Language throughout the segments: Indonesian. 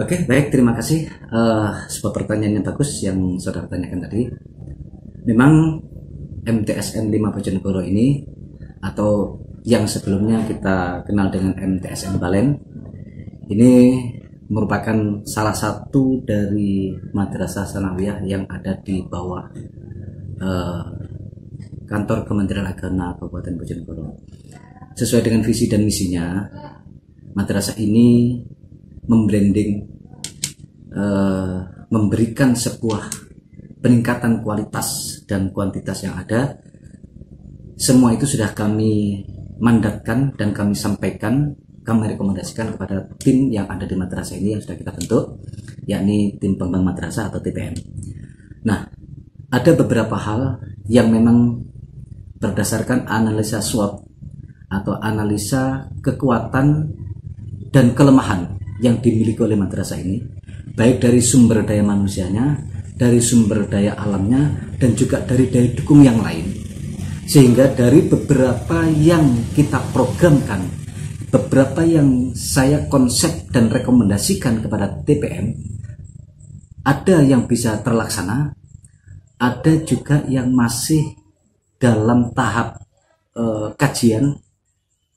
Oke, baik, terima kasih. Sebuah pertanyaan yang bagus yang saudara tanyakan tadi. Memang MTSN 5 Bojonegoro ini, atau yang sebelumnya kita kenal dengan MTSN Balen, ini merupakan salah satu dari madrasah sanawiyah yang ada di bawah eh, kantor Kementerian Agama Kabupaten Bojonegoro. Sesuai dengan visi dan misinya, madrasah ini membranding, memberikan sebuah peningkatan kualitas dan kuantitas yang ada. Semua itu sudah kami mandatkan dan kami sampaikan, kami rekomendasikan kepada tim yang ada di madrasah ini yang sudah kita bentuk, yakni tim pengembang madrasah atau TPM. Nah, ada beberapa hal yang memang berdasarkan analisa SWOT atau analisa kekuatan dan kelemahan yang dimiliki oleh madrasah ini, baik dari sumber daya manusianya, dari sumber daya alamnya, dan juga dari daya dukung yang lain. Sehingga dari beberapa yang kita programkan, beberapa yang saya konsep dan rekomendasikan kepada TPM, ada yang bisa terlaksana, ada juga yang masih dalam tahap kajian,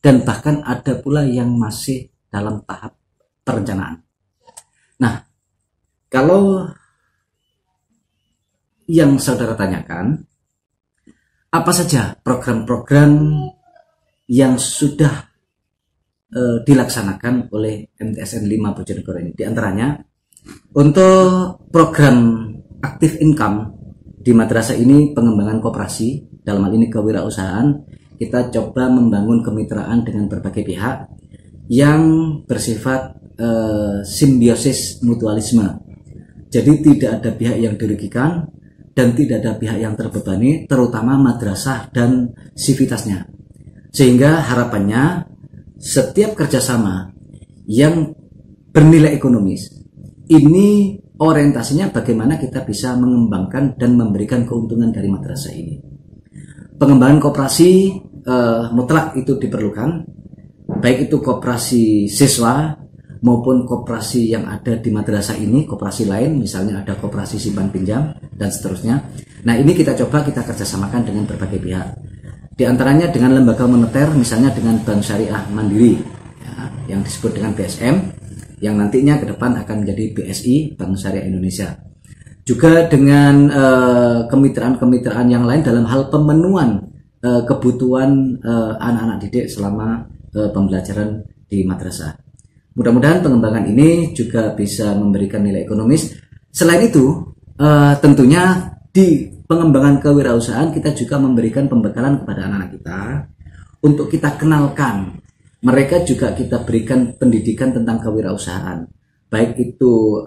dan bahkan ada pula yang masih dalam tahap perencanaan. Nah, kalau yang saudara tanyakan, apa saja program-program yang sudah dilaksanakan oleh MTSN 5 Bojonegoro ini? Di antaranya, untuk program aktif income di madrasah ini pengembangan koperasi, dalam hal ini kewirausahaan, kita coba membangun kemitraan dengan berbagai pihak yang bersifat simbiosis mutualisme. Jadi tidak ada pihak yang dirugikan dan tidak ada pihak yang terbebani, terutama madrasah dan sivitasnya. Sehingga harapannya setiap kerjasama yang bernilai ekonomis ini orientasinya bagaimana kita bisa mengembangkan dan memberikan keuntungan dari madrasah ini. Pengembangan koperasi mutlak itu diperlukan, baik itu koperasi siswa maupun koperasi yang ada di madrasah ini, koperasi lain, misalnya ada koperasi simpan pinjam dan seterusnya. Nah, ini kita coba kita kerjasamakan dengan berbagai pihak. Di antaranya dengan lembaga moneter, misalnya dengan Bank Syariah Mandiri, ya, yang disebut dengan BSM, yang nantinya ke depan akan menjadi BSI, Bank Syariah Indonesia. Juga dengan kemitraan-kemitraan yang lain dalam hal pemenuhan kebutuhan anak-anak didik selama pembelajaran di madrasah. Mudah-mudahan pengembangan ini juga bisa memberikan nilai ekonomis. Selain itu, tentunya di pengembangan kewirausahaan kita juga memberikan pembekalan kepada anak-anak kita untuk kita kenalkan. Mereka juga kita berikan pendidikan tentang kewirausahaan, baik itu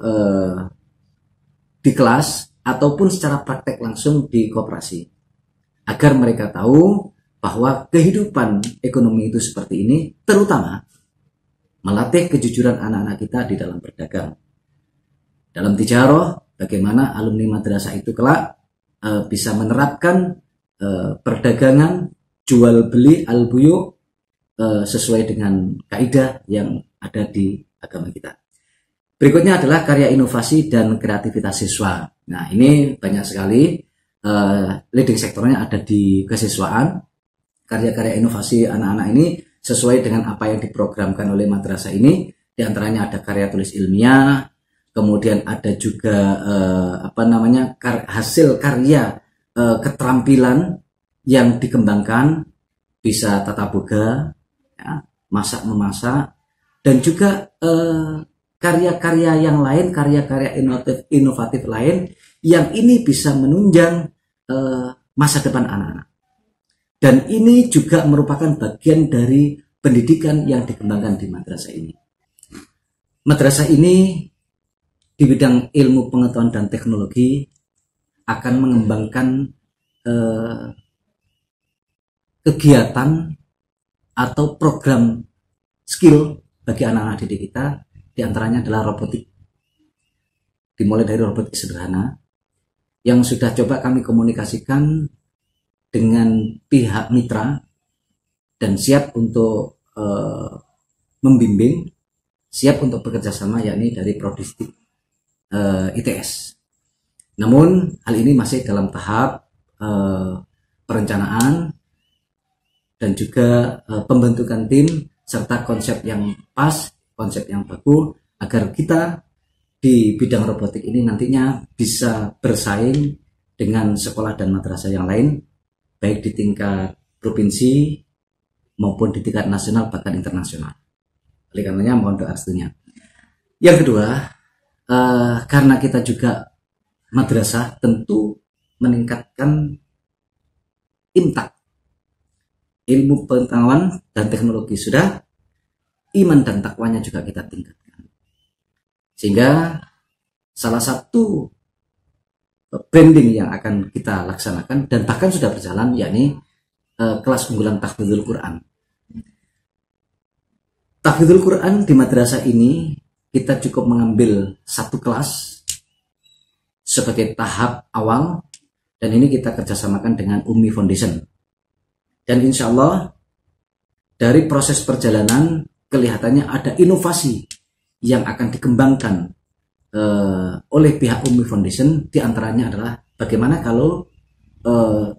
di kelas ataupun secara praktek langsung di koperasi, agar mereka tahu bahwa kehidupan ekonomi itu seperti ini, terutama melatih kejujuran anak-anak kita di dalam berdagang. Dalam tijaroh, bagaimana alumni madrasah itu kelak bisa menerapkan perdagangan, jual beli, al-buyu, sesuai dengan kaidah yang ada di agama kita. Berikutnya adalah karya inovasi dan kreativitas siswa. Nah, ini banyak sekali leading sektornya ada di kesiswaan. Karya-karya inovasi anak-anak ini sesuai dengan apa yang diprogramkan oleh madrasah ini. Di antaranya ada karya tulis ilmiah, kemudian ada juga hasil karya keterampilan yang dikembangkan, bisa tata boga, ya, masak memasak, dan juga karya-karya yang lain, karya-karya inovatif lain yang ini bisa menunjang masa depan anak-anak. Dan ini juga merupakan bagian dari pendidikan yang dikembangkan di madrasah ini. Madrasah ini di bidang ilmu pengetahuan dan teknologi akan mengembangkan kegiatan atau program skill bagi anak-anak didik kita. Di antaranya adalah robotik. Dimulai dari robotik sederhana yang sudah coba kami komunikasikan dengan pihak mitra dan siap untuk membimbing siap untuk bekerja sama, yakni dari Prodistik ITS. Namun hal ini masih dalam tahap perencanaan dan juga pembentukan tim serta konsep yang pas, konsep yang baku, agar kita di bidang robotik ini nantinya bisa bersaing dengan sekolah dan madrasah yang lain, baik di tingkat provinsi maupun di tingkat nasional bahkan internasional. Oleh karenanya mohon doa restunya. Yang kedua, karena kita juga madrasah, tentu meningkatkan imtak, ilmu pengetahuan dan teknologi sudah, iman dan takwanya juga kita tingkatkan. Sehingga salah satu branding yang akan kita laksanakan dan bahkan sudah berjalan, yakni kelas unggulan tahfidzul Quran. Tahfidzul Quran di madrasah ini kita cukup mengambil satu kelas sebagai tahap awal, dan ini kita kerjasamakan dengan Ummi Foundation. Dan insya Allah dari proses perjalanan kelihatannya ada inovasi yang akan dikembangkan oleh pihak Ummi Foundation. Di antaranya adalah bagaimana kalau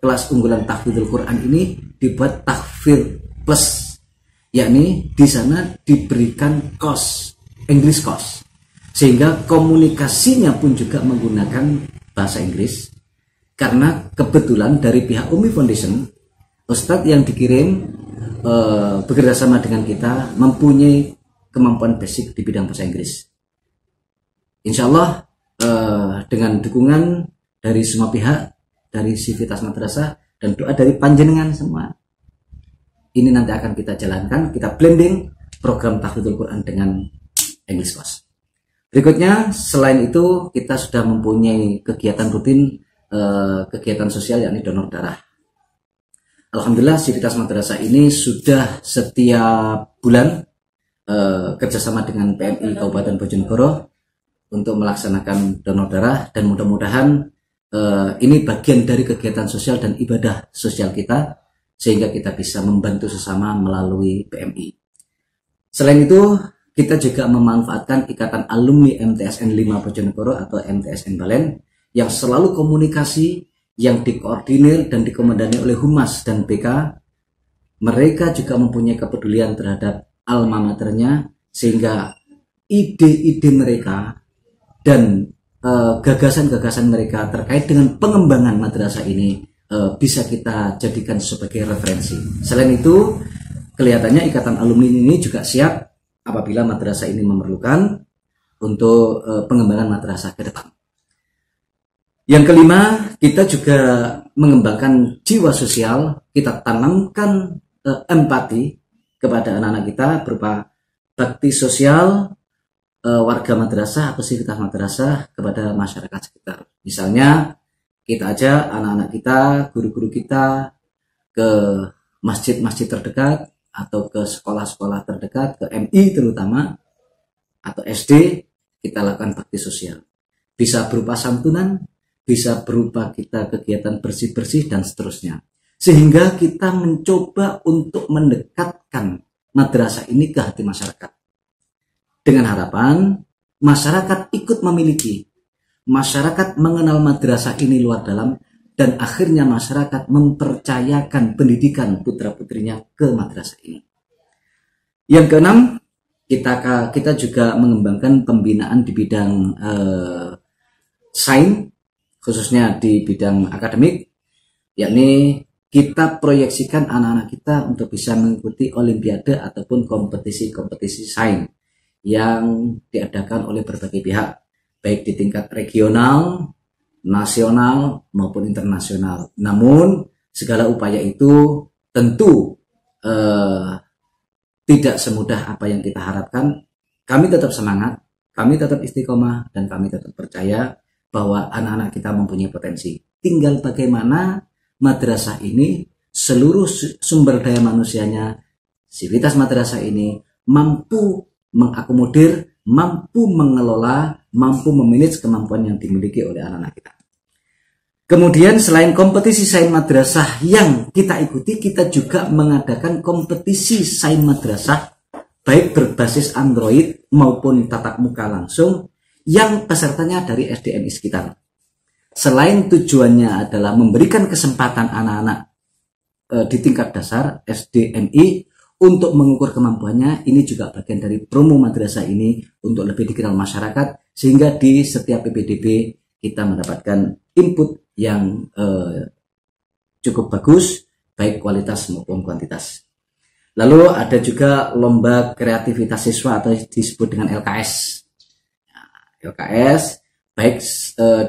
kelas unggulan tahfidzul Quran ini dibuat tahfidz plus, yakni di sana diberikan course English course, sehingga komunikasinya pun juga menggunakan bahasa Inggris. Karena kebetulan dari pihak Ummi Foundation, Ustadz yang dikirim bekerja sama dengan kita mempunyai kemampuan basic di bidang bahasa Inggris. Insya Allah dengan dukungan dari semua pihak, dari Sivitas Madrasah dan doa dari panjenengan semua, ini nanti akan kita jalankan, kita blending program tahfidzul Quran dengan English course. Berikutnya, selain itu kita sudah mempunyai kegiatan rutin, kegiatan sosial, yakni donor darah. Alhamdulillah Sivitas Madrasah ini sudah setiap bulan kerjasama dengan PMI Kabupaten Bojonegoro untuk melaksanakan donor darah, dan mudah-mudahan ini bagian dari kegiatan sosial dan ibadah sosial kita, sehingga kita bisa membantu sesama melalui PMI. Selain itu, kita juga memanfaatkan Ikatan Alumni MTSN 5 Bojonegoro atau MTSN Balen yang selalu komunikasi, yang dikoordinir dan dikomandani oleh Humas dan BK. Mereka juga mempunyai kepedulian terhadap alma maternya, sehingga ide-ide mereka dan gagasan-gagasan mereka terkait dengan pengembangan madrasah ini bisa kita jadikan sebagai referensi. Selain itu, kelihatannya Ikatan Alumni ini juga siap apabila madrasah ini memerlukan untuk pengembangan madrasah ke depan. Yang kelima, kita juga mengembangkan jiwa sosial. Kita tanamkan empati kepada anak-anak kita berupa bakti sosial warga madrasah atau Sivitas Madrasah kepada masyarakat sekitar. Misalnya kita ajak anak-anak kita, guru-guru kita ke masjid-masjid terdekat atau ke sekolah-sekolah terdekat, ke MI terutama atau SD, kita lakukan bakti sosial. Bisa berupa santunan, bisa berupa kita kegiatan bersih-bersih dan seterusnya. Sehingga kita mencoba untuk mendekatkan madrasah ini ke hati masyarakat. Dengan harapan masyarakat ikut memiliki, masyarakat mengenal madrasah ini luar dalam, dan akhirnya masyarakat mempercayakan pendidikan putra-putrinya ke madrasah ini. Yang keenam, kita juga mengembangkan pembinaan di bidang sains, khususnya di bidang akademik, yakni kita proyeksikan anak-anak kita untuk bisa mengikuti olimpiade ataupun kompetisi-kompetisi sains yang diadakan oleh berbagai pihak, baik di tingkat regional, nasional maupun internasional. Namun segala upaya itu tentu tidak semudah apa yang kita harapkan. Kami tetap semangat, kami tetap istiqomah, dan kami tetap percaya bahwa anak-anak kita mempunyai potensi. Tinggal bagaimana madrasah ini, seluruh sumber daya manusianya, Sivitas Madrasah ini mampu mengakomodir, mampu mengelola, mampu memanage kemampuan yang dimiliki oleh anak-anak kita. Kemudian selain kompetisi sains madrasah yang kita ikuti, kita juga mengadakan kompetisi sains madrasah baik berbasis Android maupun tatap muka langsung yang pesertanya dari SDMI sekitar. Selain tujuannya adalah memberikan kesempatan anak-anak di tingkat dasar SDMI untuk mengukur kemampuannya, ini juga bagian dari promo madrasah ini untuk lebih dikenal masyarakat, sehingga di setiap PPDB kita mendapatkan input yang cukup bagus, baik kualitas maupun kuantitas. Lalu ada juga lomba kreativitas siswa atau disebut dengan LKS. LKS baik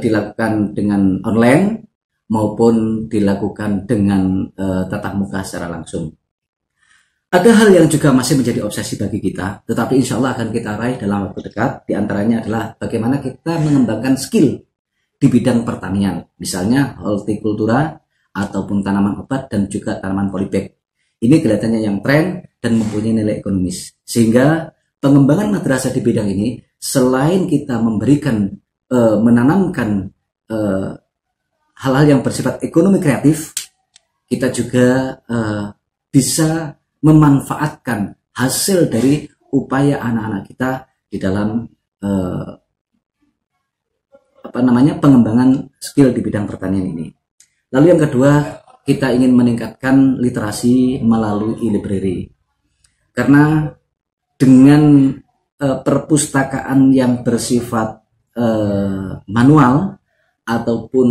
dilakukan dengan online maupun dilakukan dengan tatap muka secara langsung. Ada hal yang juga masih menjadi obsesi bagi kita, tetapi insya Allah akan kita raih dalam waktu dekat. Di antaranya adalah bagaimana kita mengembangkan skill di bidang pertanian, misalnya hortikultura ataupun tanaman obat dan juga tanaman polybag. Ini kelihatannya yang tren dan mempunyai nilai ekonomis. Sehingga pengembangan madrasah di bidang ini, selain kita memberikan, menanamkan hal-hal yang bersifat ekonomi kreatif, kita juga bisa memanfaatkan hasil dari upaya anak-anak kita di dalam pengembangan skill di bidang pertanian ini. Lalu yang kedua, kita ingin meningkatkan literasi melalui e-library. Karena dengan perpustakaan yang bersifat manual ataupun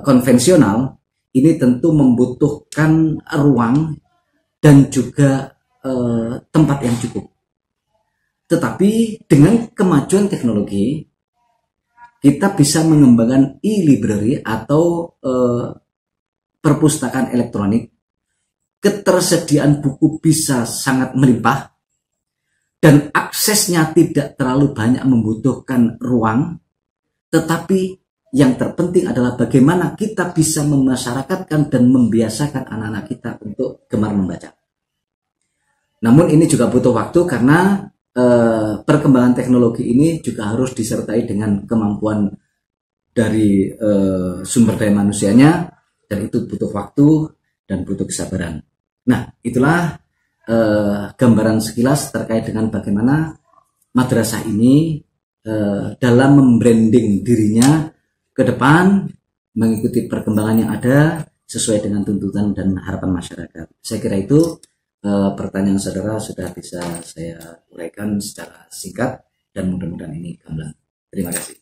konvensional, ini tentu membutuhkan ruang dan juga tempat yang cukup. Tetapi dengan kemajuan teknologi, kita bisa mengembangkan e-library atau perpustakaan elektronik. Ketersediaan buku bisa sangat melimpah dan aksesnya tidak terlalu banyak membutuhkan ruang, tetapi yang terpenting adalah bagaimana kita bisa memasyarakatkan dan membiasakan anak-anak kita untuk gemar membaca. Namun ini juga butuh waktu karena perkembangan teknologi ini juga harus disertai dengan kemampuan dari sumber daya manusianya, dan itu butuh waktu dan butuh kesabaran. Nah, itulah gambaran sekilas terkait dengan bagaimana madrasah ini dalam membranding dirinya ke depan, mengikuti perkembangan yang ada sesuai dengan tuntutan dan harapan masyarakat. Saya kira itu pertanyaan saudara sudah bisa saya uraikan secara singkat dan mudah-mudahan ini gamblang. Terima kasih.